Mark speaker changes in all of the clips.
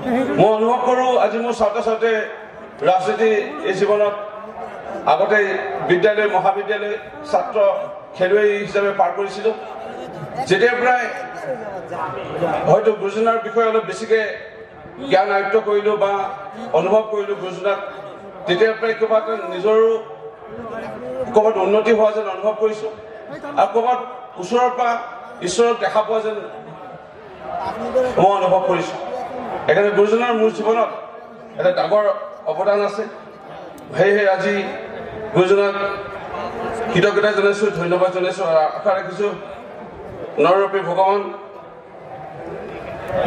Speaker 1: মই অনুভৱ কৰোঁ আজি মোৰ ছাত্ৰ ছাত্ৰীয়ে ৰাজনীতি এই জীৱনত আগতে বিদ্যালয় মহাবিদ্যালয় ছাত্ৰ খেলুৱৈ হিচাপে পাৰ কৰিছিলোঁ যেতিয়াৰ পৰাই হয়তো গুৰুজনাৰ বিষয়ে অলপ বেছিকৈ জ্ঞান আয়ত্ত কৰিলোঁ বা অনুভৱ কৰিলোঁ গুৰুজনাক তেতিয়াৰ পৰাই ক'ৰবাত নিজৰো ক'ৰবাত উন্নতি হোৱা যেন অনুভৱ কৰিছোঁ আৰু ক'ৰবাত ওচৰৰ পৰা ঈশ্বৰক দেখা পোৱা যেন মই অনুভৱ কৰিছোঁ সেইকাৰণে গুৰুজনাৰ মোৰ জীৱনত এটা ডাঙৰ অৱদান আছে সেয়েহে আজি গুৰুজনাক কৃতজ্ঞতা জনাইছোঁ ধন্যবাদ জনাইছোঁ আৰু আশা ৰাখিছোঁ নৰৰূপী ভগৱান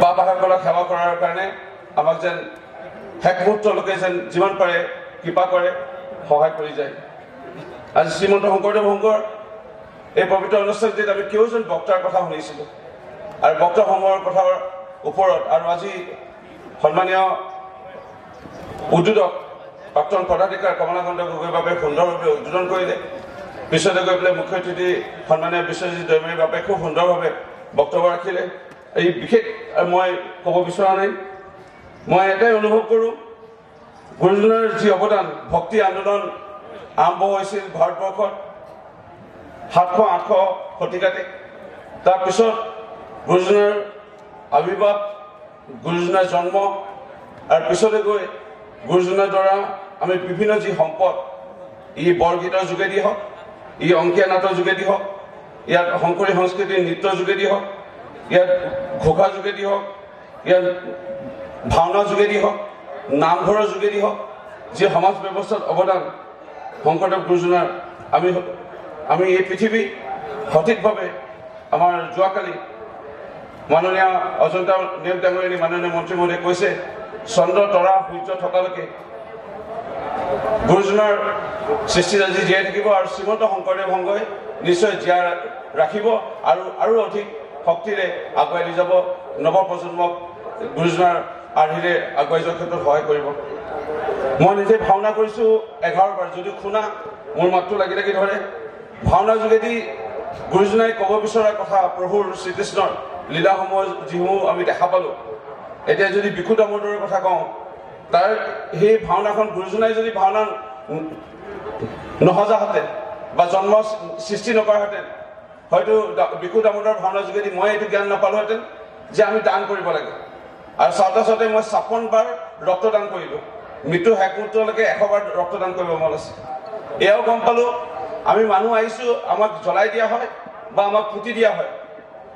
Speaker 1: বা বাসকলক সেৱা কৰাৰ কাৰণে আমাক যেন শেষ মুহূৰ্তলৈকে যেন যিমান পাৰে কৃপা কৰে সহায় কৰি যায় আজি শ্ৰীমন্ত শংকৰদেৱ সংঘৰ এই পবিত্ৰ অনুষ্ঠানটিত আমি কেউজন বক্তাৰ কথা শুনিছিলোঁ আৰু বক্তাসমূহৰ কথাৰ ওপৰত আৰু আজি সন্মানীয় উদ্বোধক প্ৰাক্তন পদাধিকাৰ কমলাকান্ত গগৈৰ বাবে সুন্দৰভাৱে উদ্বোধন কৰিলে পিছলৈ গৈ পেলাই মুখ্য অতিথি সন্মানীয় বিশ্বজিৎ দৈমাৰীৰ বাবে খুব সুন্দৰভাৱে বক্তব্য ৰাখিলে এই বিশেষ মই ক'ব বিচৰা নাই মই এটাই অনুভৱ কৰোঁ গুৰুজনাৰ যি অৱদান ভক্তি আন্দোলন আৰম্ভ হৈছিল ভাৰতবৰ্ষত 700-800 শতিকাতে তাৰপিছত গুৰুজনাৰ আৱিৰ্ভাৱ গুৰুজনাৰ জন্ম আৰু পিছলৈ গৈ গুৰুজনাৰ দ্বাৰা আমি বিভিন্ন যি সম্পদ ই বৰগীতৰ যোগেদি হওক ই অংকীয়া নাটৰ যোগেদি হওক ইয়াত শংকৰী সংস্কৃতিৰ নৃত্যৰ যোগেদি হওক ইয়াত ঘোষা যোগেদি হওক ইয়াত ভাওনাৰ যোগেদি হওক নামঘৰৰ যোগেদি হওক যি সমাজ ব্যৱস্থাত অৱদান শংকৰদেৱ গুৰুজনাৰ আমি এই পৃথিৱী সঠিকভাৱে আমাৰ যোৱাকালি মাননীয় অজন্তা নেওগ ডাঙৰীয়ানী মাননীয় মন্ত্ৰী মহোদয়ে কৈছে চন্দ্ৰ তৰা সূৰ্য থকালৈকে গুৰুজনাৰ সৃষ্টিৰাজি জীয়াই থাকিব আৰু শ্ৰীমন্ত শংকৰদেৱ সংঘই নিশ্চয় জীয়াই ৰাখিব আৰু অধিক শক্তিৰে আগুৱাই লৈ যাব নৱপ্ৰজন্মক গুৰুজনাৰ আৰ্হিৰে আগুৱাই যোৱাৰ ক্ষেত্ৰত সহায় কৰিব মই নিজে ভাওনা কৰিছোঁ 11 বাৰ যদিও শুনা মোৰ মাতটো লাগি লাগি ধৰে ভাওনাৰ যোগেদি গুৰুজনাই ক'ব বিচৰা কথা প্ৰভুৰ শ্ৰীকৃষ্ণৰ লীলাসমূহ যিসমূহ আমি দেখা পালোঁ এতিয়া যদি বিকু দামোদৰৰ কথা কওঁ তাৰ সেই ভাওনাখন গুৰুজনাই যদি ভাওনা নহজাহেঁতেন বা জন্ম সৃষ্টি নকৰাহেঁতেন হয়তো বিকু দামোদৰ ভাওনাৰ যোগেদি মই এইটো জ্ঞান নাপালোহেঁতেন যে আমি দান কৰিব লাগে আৰু চাওঁতে চাওঁতে মই 56 বাৰ ৰক্তদান কৰিলোঁ মৃত্যু শেষ মুহূৰ্তলৈকে 100 বাৰ ৰক্তদান কৰিব মন আছে এয়াও গম পালোঁ আমি মানুহ আহিছোঁ আমাক জ্বলাই দিয়া হয় বা আমাক পুতি দিয়া হয়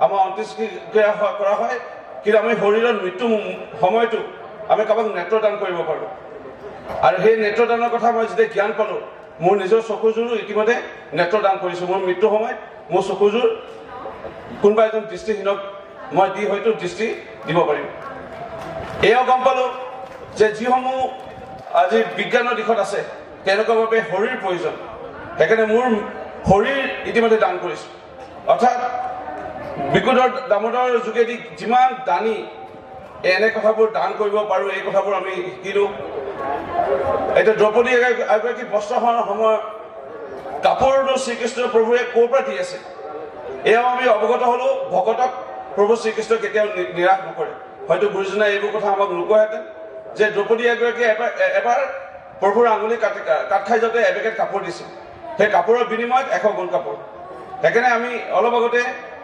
Speaker 1: আমাৰ অন্ত্যেষ্টিক্ৰিয়া কৰা হয় কিন্তু আমি শৰীৰৰ মৃত্যু সময়তো আমি কাৰোবাক নেত্ৰদান কৰিব পাৰোঁ আৰু সেই নেত্ৰদানৰ কথা মই যেতিয়া জ্ঞান পালোঁ মোৰ নিজৰ চকুযোৰো ইতিমধ্যে নেত্ৰদান কৰিছোঁ মোৰ মৃত্যু সময়ত মোৰ চকুযোৰ কোনোবা এজন দৃষ্টিহীনক মই দি হয়তো দৃষ্টি দিব পাৰিম এয়াও গম পালোঁ যে যিসমূহ আজি বিজ্ঞানৰ দিশত আছে তেওঁলোকৰভাৱে শৰীৰ প্ৰয়োজন সেইকাৰণে মোৰ শৰীৰ ইতিমধ্যে দান কৰিছোঁ অৰ্থাৎ বিকু দামোদৰ যোগেদি যিমান দানী এনে কথাবোৰ দান কৰিব পাৰোঁ এই কথাবোৰ আমি শিকিলোঁ এতিয়া দ্ৰৌপদী এগৰাকী বস্ত্ৰ হৰণৰ সময়ত কাপোৰটো শ্ৰীকৃষ্ণ প্ৰভুৱে ক'ৰ পৰা দি আছে এয়াও আমি অৱগত হ'লোঁ ভকতক প্ৰভু শ্ৰীকৃষ্ণ কেতিয়াও নিৰাশ নকৰে হয়তো গুৰুজনাই এইবোৰ কথা আমাক নোকোৱাহেঁতেন যে দ্ৰৌপদী এগৰাকীয়ে এবাৰ প্ৰভুৰ আঙুলি কাট খাই যাওঁতে এবেগেট কাপোৰ দিছিল সেই কাপোৰৰ বিনিময়ত 100 গুণ কাপোৰ সেইকাৰণে আমি অলপ আগতে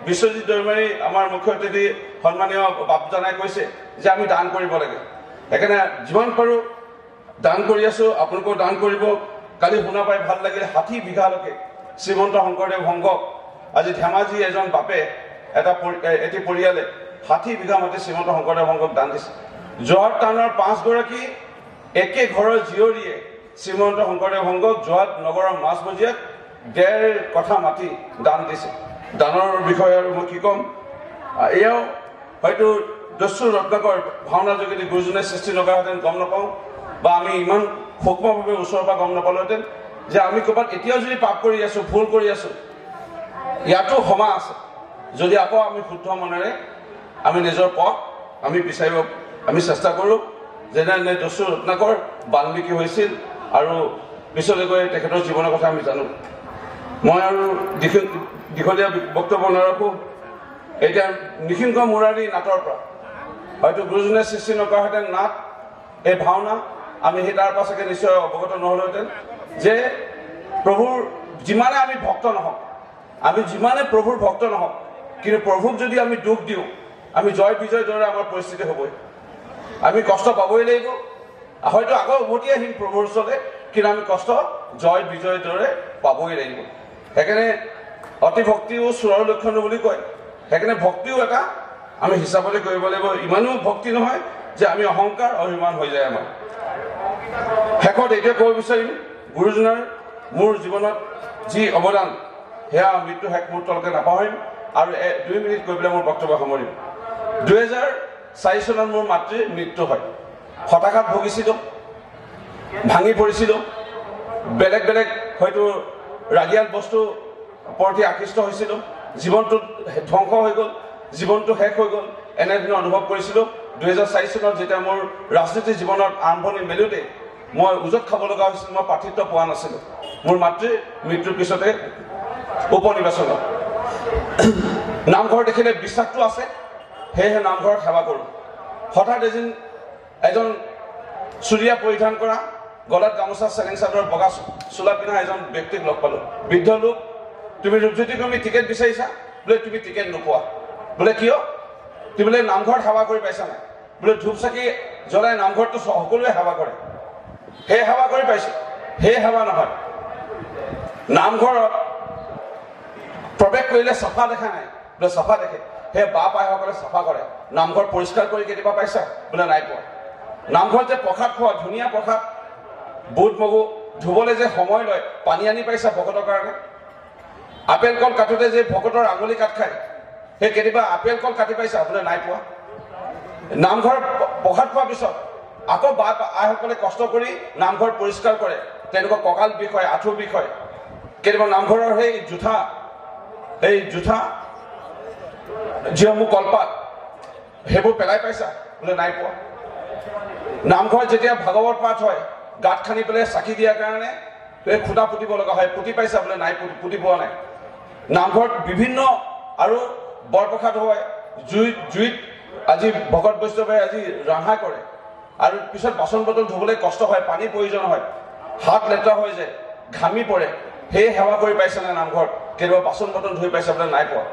Speaker 1: বিশ্বজিৎ দৈমাৰী আমাৰ মুখ্য অতিথি সন্মানীয় বাপজানাই কৈছে যে আমি দান কৰিব লাগে সেইকাৰণে যিমান পাৰোঁ দান কৰি আছোঁ আপোনালোকেও দান কৰিব কালি শুনা পাই ভাল লাগিলে 60 বিঘালৈকে শ্ৰীমন্ত শংকৰদেৱ সংঘক আজি ধেমাজি এজন বাপে এটি পৰিয়ালে 60 বিঘা মাটি শ্ৰীমন্ত শংকৰদেৱ সংঘক দান দিছে যোৰহাট টাউনৰ 5 গৰাকী একে ঘৰৰ জীয়ৰীয়ে শ্ৰীমন্ত শংকৰদেৱ সংঘক যোৰহাট নগৰৰ মাজমজিয়াত 1.5 কঠা মাটি দান দিছে দানৰ বিষয়ে আৰু মই কি ক'ম এয়াও হয়তো দস্যু ৰত্নাকৰ ভাওনাৰ যোগেদি গুৰুজনাই সৃষ্টি নকৰাহেঁতেন গম নাপাওঁ বা আমি ইমান সূক্ষ্মভাৱে ওচৰৰ পৰা গম নাপালোহেঁতেন যে আমি ক'ৰবাত এতিয়াও যদি পাপ কৰি আছোঁ ভুল কৰি আছোঁ ইয়াতো ক্ষমা আছে যদি আকৌ আমি শুদ্ধ মনেৰে আমি নিজৰ পথ আমি বিচাৰিব আমি চেষ্টা কৰোঁ যেনে দস্যু ৰত্নাকৰ বাল্মীকি হৈছিল আৰু পিছলৈ গৈ তেখেতৰ জীৱনৰ কথা আমি জানো মই আৰু দীঘলীয়া বক্তব্য নাৰাখোঁ এতিয়া নিসিংহ মুৰাৰী নাটৰ পৰা হয়তো গুৰুজনে সৃষ্টি নকৰাহেঁতেন নাট এই ভাওনা আমি সেই তাৰ পৰা চাগে নিশ্চয় অৱগত নহ'লোহেঁতেন যে প্ৰভুৰ যিমানে আমি ভক্ত নহওক আমি যিমানে প্ৰভুৰ ভক্ত নহওক কিন্তু প্ৰভুক যদি আমি দুখ দিওঁ আমি জয় বিজয় দৰে আমাৰ পৰিস্থিতি হ'বই আমি কষ্ট পাবই লাগিব হয়তো আগৰ উভতি আহিম প্ৰভুৰ ওচৰলৈ কিন্তু আমি কষ্ট জয় বিজয় দৰে পাবই লাগিব সেইকাৰণে অতি ভক্তিও চোৰৰ লক্ষণ বুলি কয় সেইকাৰণে ভক্তিও এটা আমি হিচাপতে কৰিব লাগিব ইমানো ভক্তি নহয় যে আমি অহংকাৰ অভিমান হৈ যায় আমাৰ শেষত এতিয়া ক'ব বিচাৰিম গুৰুজনাৰ মোৰ জীৱনত যি অৱদান সেয়া মৃত্যু শেষ মুহূৰ্তলৈকে নাপাহৰিম আৰু 2 মিনিট কৈ পেলাই মোৰ বক্তব্য সামৰিম 2004 চনত মোৰ মাতৃৰ মৃত্যু হয় হতাশাত ভুগিছিলোঁ ভাঙি পৰিছিলোঁ বেলেগ বেলেগ হয়তো ৰাগিয়াল বস্তু প্ৰতি আকৃষ্ট হৈছিলোঁ জীৱনটো ধ্বংস হৈ গ'ল জীৱনটো শেষ হৈ গ'ল এনেধৰণে অনুভৱ কৰিছিলোঁ 2004 চনত যেতিয়া মোৰ ৰাজনীতিৰ জীৱনত আৰম্ভণি মেলোঁতে মই উজত খাব লগা হৈছিল মই প্ৰাৰ্থিত্ব পোৱা নাছিলোঁ মোৰ মাতৃৰ মৃত্যুৰ পিছতে উপনিৰ্বাচনত নামঘৰ দেখিলে বিশ্বাসটো আছে সেয়েহে নামঘৰত সেৱা কৰোঁ হঠাৎ এজন চুৰিয়া পৰিধান কৰা গলাত গামোচা চেলেং চাদৰ বগা চোলা পিন্ধা এজন ব্যক্তিক লগ পালোঁ বৃদ্ধ লোক তুমি ৰূপজ্যোতি কৰ্মী টিকেট বিচাৰিছা বোলে তুমি টিকেট নোপোৱা বোলে কিয় তুমি বোলে নামঘৰত সেৱা কৰি পাইছা নাই বোলে ধূপ চাকি জ্বলাই নামঘৰততো সকলোৱে সেৱা কৰে সেই সেৱা কৰি পাইছোঁ সেই সেৱা নহয় নামঘৰত প্ৰৱেশ কৰিলে চাফা দেখা নাই বোলে চাফা দেখে সেই বা পাইসকলে চাফা কৰে নামঘৰ পৰিষ্কাৰ কৰি কেতিয়াবা পাইছা বোলে নাই পোৱা নামঘৰত যে প্ৰসাদ খোৱা ধুনীয়া প্ৰসাদ বুট মগু ধুবলৈ যে সময় লয় পানী আনি পাইছা ভকতৰ কাৰণে আপেল কল কাটোতে যে ভকতৰ আঙুলি কাট খায় সেই কেতিয়াবা আপেল কল কাটি পাইছা বোলে নাই পোৱা নামঘৰত প্ৰসাদ খোৱাৰ পিছত আকৌ বা আইসকলে কষ্ট কৰি নামঘৰ পৰিষ্কাৰ কৰে তেনেকুৱা কঁকাল বিষ হয় আঁঠুৰ বিষ হয় কেতিয়াবা নামঘৰৰ সেই জোঠা যিসমূহ কলপাত সেইবোৰ পেলাই পাইছা বোলে নাই পোৱা নামঘৰত যেতিয়া ভাগৱত পাঠ হয় গাঁত খানি পেলাই চাকি দিয়াৰ কাৰণে এই খুটা পুতিব লগা হয় পুতি পাইছা বোলে নাই পুতি পোৱা নাই নামঘৰত বিভিন্ন আৰু বৰপ্ৰসাদ হয় জুইত আজি ভকত বৈষ্ণৱে আজি ৰন্ধা কৰে আৰু পিছত বাচন বৰ্তন ধুবলৈ কষ্ট হয় পানীৰ প্ৰয়োজন হয় হাত লেতেৰা হৈ যায় ঘামি পৰে সেই সেৱা কৰি পাইছে নে নামঘৰত কেতিয়াবা বাচন বৰ্তন ধুই পাইছে বোলে নাই পোৱা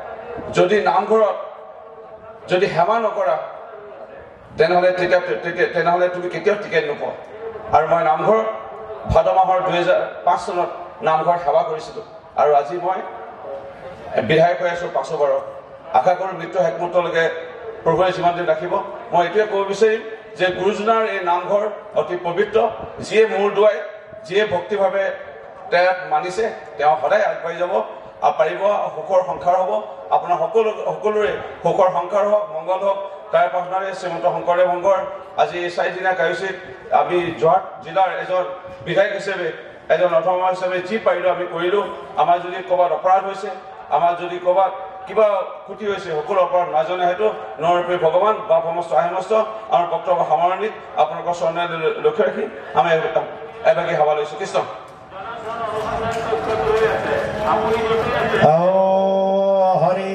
Speaker 1: যদি নামঘৰত যদি সেৱা নকৰা তেনেহ'লে তুমি কেতিয়াও টিকেট নোপোৱা আৰু মই নামঘৰত ভাদ মাহৰ 2005 চনত নামঘৰত সেৱা কৰিছিলোঁ আৰু আজি মই বিধায়ক হৈ আছোঁ 5 বাৰত আশা কৰোঁ মৃত্যু শেষ মুহূৰ্তলৈকে প্ৰভুৱে যিমান দিন ৰাখিব মই এইটোৱে ক'ব বিচাৰিম যে গুৰুজনাৰ এই নামঘৰ অতি পবিত্ৰ যিয়ে মূৰ দোৱাই যিয়ে ভক্তিভাৱে তেওঁক মানিছে তেওঁ সদায় আগবাঢ়ি যাব আৰু পাৰিব সুখৰ সংসাৰ হ'ব আপোনাৰ সকলোৰে সুখৰ সংসাৰ হওক মংগল হওক তাৰ প্ৰাৰ্থনাৰে শ্ৰীমন্ত শংকৰদেৱ সংঘৰ আজি 4 দিনীয়া কাৰ্যসূচীত আমি যোৰহাট জিলাৰ এজন বিধায়ক হিচাপে এজন অধৰ্ম হিচাপে যি পাৰিলোঁ আমি কৰিলোঁ আমাৰ যদি ক'ৰবাত অপৰাধ হৈছে আমাৰ যদি ক'ৰবাত কিবা ক্ষতি হৈছে সকলো অপৰাধ নাজনে হয়তো নৰপী ভগৱান বা সমস্ত আহিমস্ত আমাৰ বক্তব্য সামৰণিত আপোনালোকৰ চৰণে লক্ষ্য ৰাখি আমি এভাগী সেৱা লৈছোঁ কৃষ্ণ
Speaker 2: হৰি